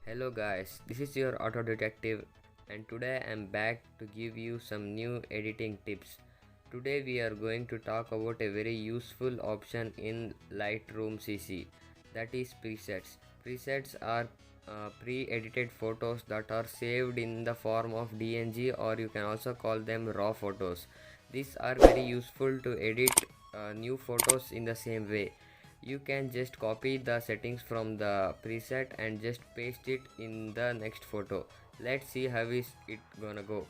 Hello guys, this is your auto detective and today I am back to give you some new editing tips. Today we are going to talk about a very useful option in Lightroom CC, that is presets. Presets are pre-edited photos that are saved in the form of DNG, or you can also call them raw photos. These are very useful to edit new photos in the same way. You can just copy the settings from the preset and just paste it in the next photo. Let's see how is it gonna go.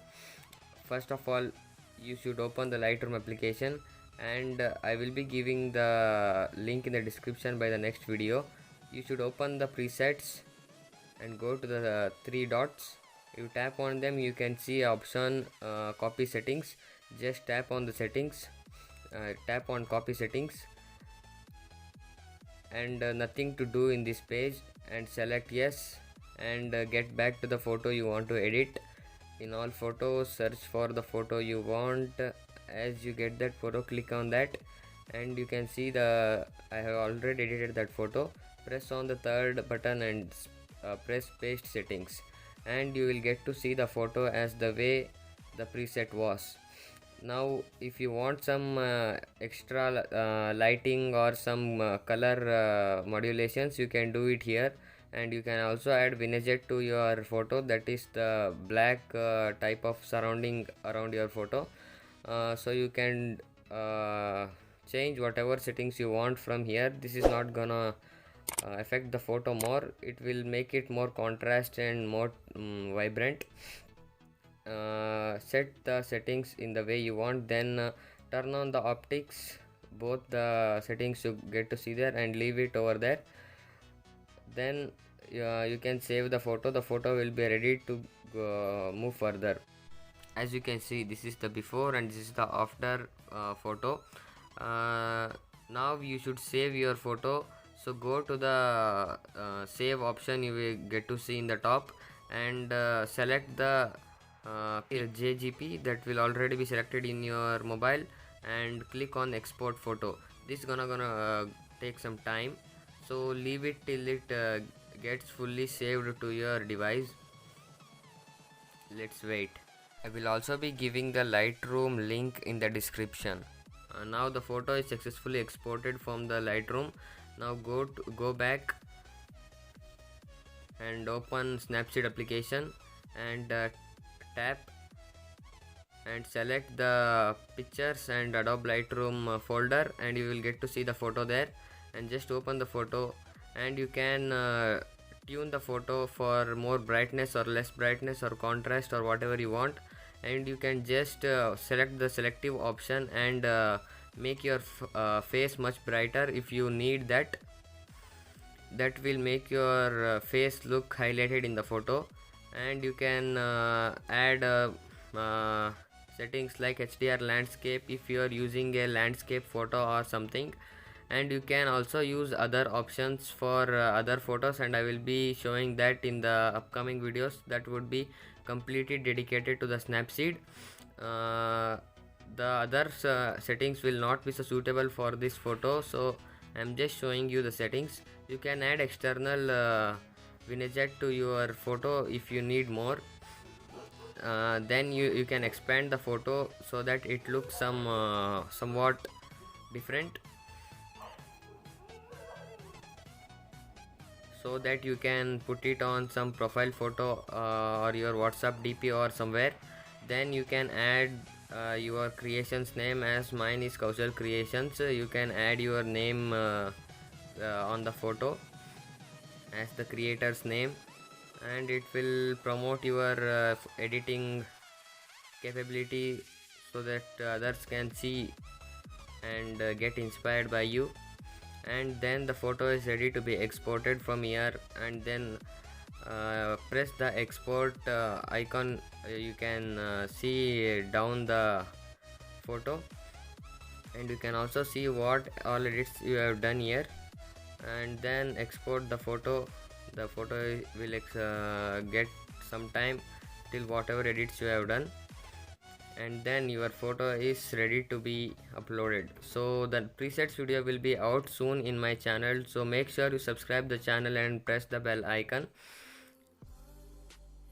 First of all, you should open the Lightroom application, and I will be giving the link in the description by the next video. You should open the presets and go to the three dots. You tap on them, you can see option copy settings. Just tap on the settings, tap on copy settings, and nothing to do in this page, and select yes, and get back to the photo you want to edit. In all photos, search for the photo you want. As you get that photo, click on that, and you can see I have already edited that photo. Press on the third button and press paste settings, and you will get to see the photo as the way the preset was. Now if you want some extra lighting or some color modulations, you can do it here. And you can also add vignette to your photo, that is the black type of surrounding around your photo. So you can change whatever settings you want from here. This is not gonna affect the photo more. It will make it more contrast and more vibrant. Set the settings in the way you want, then turn on the optics. Both the settings you get to see there, and leave it over there. Then you can save the photo will be ready to move further. As you can see, this is the before and this is the after photo. Now you should save your photo, so go to the save option you will get to see in the top, and select the JGP that will already be selected in your mobile, and click on export photo. This is gonna take some time, so leave it till it gets fully saved to your device. Let's wait. I will also be giving the Lightroom link in the description. Now the photo is successfully exported from the Lightroom. Now go back and open Snapseed application, and tap and select the pictures and Adobe Lightroom folder, and you will get to see the photo there. And just open the photo, and you can tune the photo for more brightness or less brightness or contrast or whatever you want. And you can just select the selective option and make your face much brighter if you need that. That will make your face look highlighted in the photo. And you can add settings like HDR landscape if you are using a landscape photo or something. And you can also use other options for other photos, and I will be showing that in the upcoming videos that would be completely dedicated to the Snapseed. The other settings will not be so suitable for this photo, so I'm just showing you the settings. You can add external vignette to your photo if you need more. Then you can expand the photo so that it looks somewhat different, so that you can put it on some profile photo or your WhatsApp DP or somewhere. Then you can add your creations name. As mine is Kaushal Creations, you can add your name on the photo as the creator's name, and it will promote your editing capability so that others can see and get inspired by you. And then the photo is ready to be exported from here, and then press the export icon. You can see down the photo, and you can also see what all edits you have done here. And then export the photo. The photo will get some time till whatever edits you have done, and then your photo is ready to be uploaded. So the presets video will be out soon in my channel, so make sure you subscribe the channel and press the bell icon.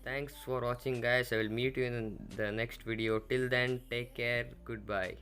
Thanks for watching guys. I will meet you in the next video. Till then, take care. Goodbye.